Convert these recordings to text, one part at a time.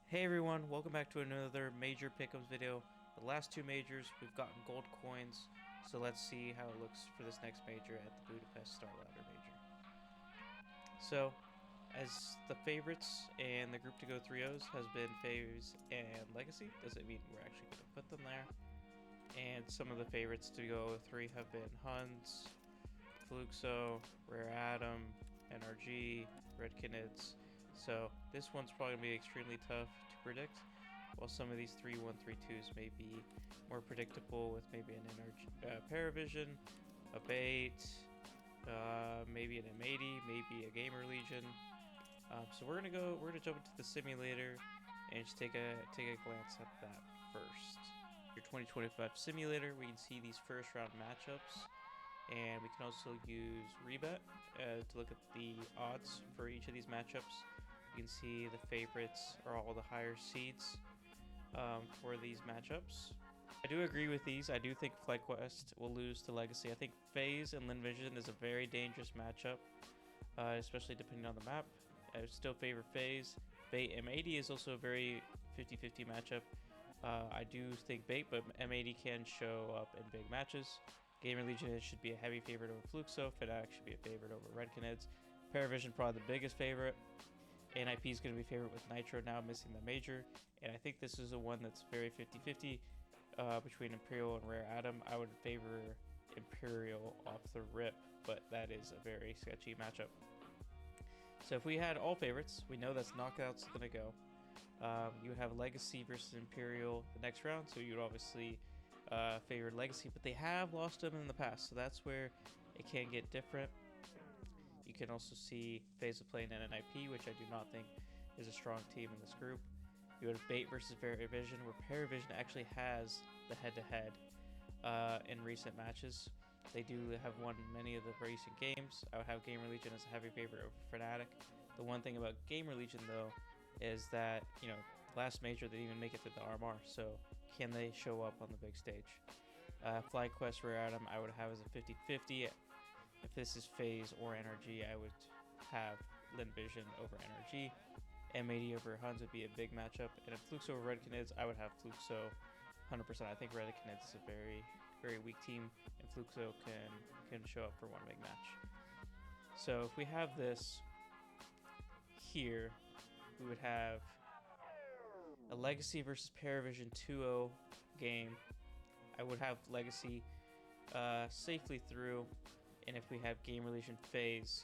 Hey everyone, welcome back to another major pick'ems video. The last two majors, we've gotten gold coins, so let's see how it looks for this next major at the Budapest StarLadder major. So, as the favorites and the group to go 3-0s has been FaZe and Legacy, doesn't mean we're actually going to put them there. And some of the favorites to go 3 have been Huns, Fluxo, Rare Atom, NRG, Redkinids. So this one's probably going to be extremely tough to predict, while some of these 3-1-3-2s may be more predictable with maybe an NRG, Paravision, a Bait, maybe an M80, maybe a Gamer Legion. So we're gonna jump into the simulator and just take a glance at that first. Your 2025 simulator, we can see these first round matchups. And we can also use ReBet to look at the odds for each of these matchups. You can see the favorites are all the higher seeds for these matchups. I do agree with these. I do think FlyQuest will lose to Legacy. I think FaZe and LinVision is a very dangerous matchup, especially depending on the map. I still favor FaZe. Bait M80 is also a very 50-50 matchup. I do think Bait, but M80 can show up in big matches. Gamer Legion should be a heavy favorite over Fluxo. Fanatics should be a favorite over Redkinids. Paravision probably the biggest favorite. NIP is going to be favorite with Nitro now missing the major. And I think this is a one that's very 50-50 between Imperial and Rare Atom. I would favor Imperial off the rip, but that is a very sketchy matchup. So if we had all favorites, we know that's knockouts going to go. You would have Legacy versus Imperial the next round, so you would obviously favored Legacy, but they have lost them in the past, so that's where it can get different. You can also see FaZe playing NNIP, which I do not think is a strong team in this group. You have Bait versus Paravision, where Paravision actually has the head-to-head in recent matches. They do have won many of the recent games. I would have Gamer Legion as a heavy favorite over Fnatic. The one thing about Gamer Legion, though, is that, last major they didn't even make it to the RMR, so can they show up on the big stage? FlyQuest Rare Atom I would have as a 50-50. If this is FaZe or NRG, I would have LinVision over NRG. M80 over Huns would be a big matchup, and if Fluxo over Redkinids, I would have Fluxo 100%. I think Redkinids is a very, very weak team, and Fluxo can show up for one big match. So if we have this here, we would have a Legacy versus Paravision 2-0 game. I would have Legacy safely through, and if we have Gamer Legion FaZe,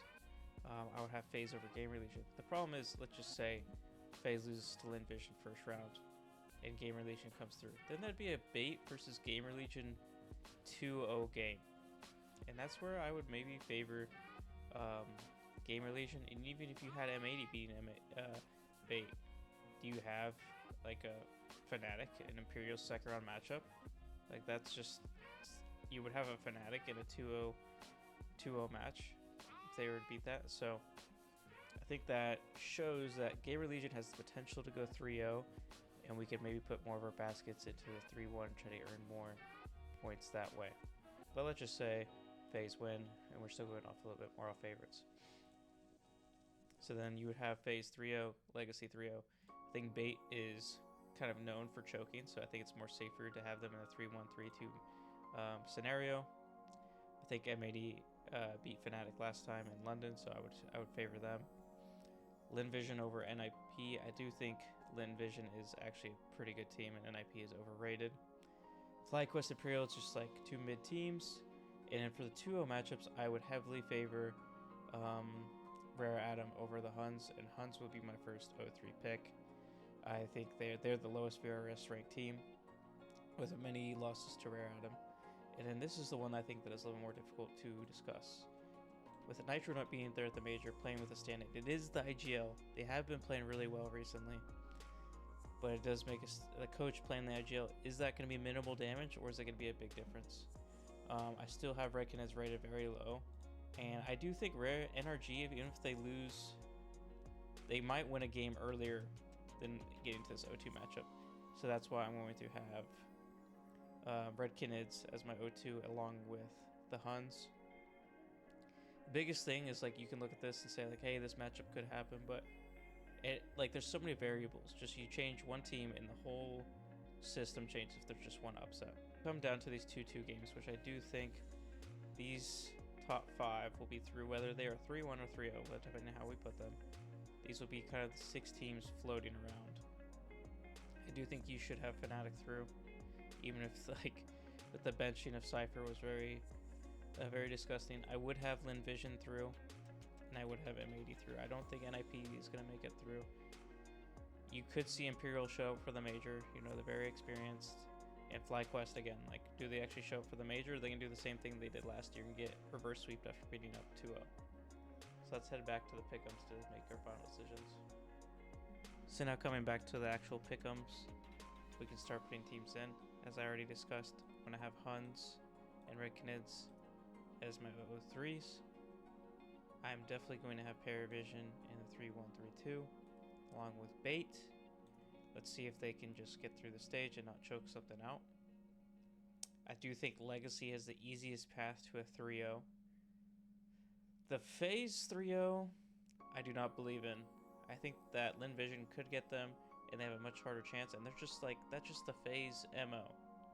I would have FaZe over Gamer Legion. The problem is, let's just say FaZe loses to LinVision first round, and Gamer Legion comes through. Then that'd be a Bait versus Gamer Legion 2-0 game, and that's where I would maybe favor Gamer Legion. And even if you had M80 beating Bait, do you have like a Fnatic and Imperial second round matchup? Like, that's just, you would have a Fnatic in a 2-0 match if they were to beat that. So I think that shows that Gamer Legion has the potential to go 3-0, and we could maybe put more of our baskets into the 3-1 and try to earn more points that way. But let's just say FaZe win, and we're still going off a little bit more off favorites. So then you would have FaZe 3-0, Legacy 3-0. I think Bait is kind of known for choking, so I think it's more safer to have them in a 3-1-3-2 scenario. I think M80 beat Fnatic last time in London, so I would favor them. LinVision over NIP. I do think LinVision is actually a pretty good team, and NIP is overrated. FlyQuest Imperial, it's just like two mid teams. And for the 2-0 matchups, I would heavily favor Rare Atom over the Huns, and Huns would be my first 0-3 pick. I think they're the lowest VRS ranked team with many losses to Rare Atom. And then this is the one I think that is a little more difficult to discuss. With the Nitro not being there at the major, playing with a stand-in, it is the IGL. They have been playing really well recently, but it does make the coach playing the IGL. Is that going to be minimal damage, or is it going to be a big difference? I still have Redkinids rated very low, and I do think Rare NRG, even if they lose, they might win a game earlier than getting to this 0-2 matchup. So that's why I'm going to have Redkinids as my 0-2 along with the Huns. The biggest thing is, like, you can look at this and say, like, hey, this matchup could happen, but like there's so many variables. Just you change one team and the whole system changes if there's just one upset. Come down to these 2-2 games, which I do think these top 5 will be through, whether they are 3-1 or 3-0, but depending on how we put them. These will be kind of the 6 teams floating around. I do think you should have Fnatic through, even if like with the benching of Cypher was very disgusting. I would have Vision through, and I would have M80 through. I don't think NIP is going to make it through. You could see Imperial show up for the major. You know, they're very experienced. And FlyQuest again, like, do they actually show up for the major? Or they can do the same thing they did last year and get reverse sweeped after beating up 2-0. So let's head back to the pick'ems to make our final decisions. So now coming back to the actual pick'ems, we can start putting teams in. As I already discussed, I'm going to have Huns and Red Knids as my 0-3s. I'm definitely going to have Paravision in the 3-1-3-2, along with Bait. Let's see if they can just get through the stage and not choke something out. I do think Legacy has the easiest path to a 3-0. The FaZe 3-0, I do not believe in. I think that Vision could get them, and they have a much harder chance, and they're just like, that's just the FaZe MO,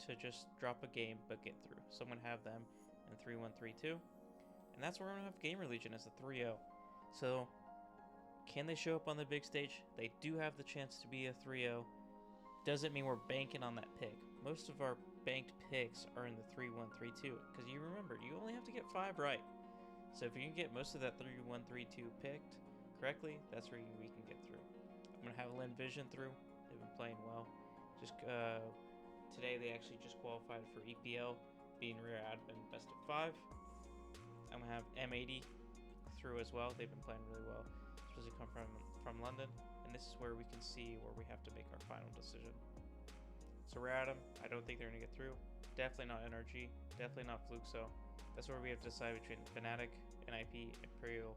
to just drop a game but get through. So I'm going to have them in 3-1-3-2, and that's where I'm going to have Gamer Legion as a 3-0. So, can they show up on the big stage? They do have the chance to be a 3-0. Doesn't mean we're banking on that pick. Most of our banked picks are in the 3-1-3-2, because you remember, you only have to get 5 right. So if you can get most of that 3-1-3-2 picked correctly, that's where we can get through. I'm going to have Vision through. They've been playing well. Just today they actually just qualified for EPL, being Rare Admin Best of 5. I'm going to have M80 through as well. They've been playing really well, especially come from London. And this is where we can see where we have to make our final decision. So Rare Adam, I don't think they're going to get through. Definitely not NRG. Definitely not Fluxo. That's where we have to decide between Fnatic, NIP, Imperial,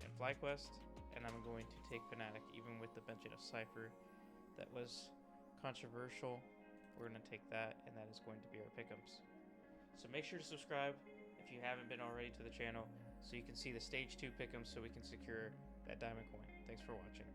and FlyQuest. And I'm going to take Fnatic, even with the benching of Cypher. That was controversial. We're going to take that, and that is going to be our pick'ems. So make sure to subscribe if you haven't been already to the channel, so you can see the stage 2 pick'ems so we can secure that diamond coin. Thanks for watching.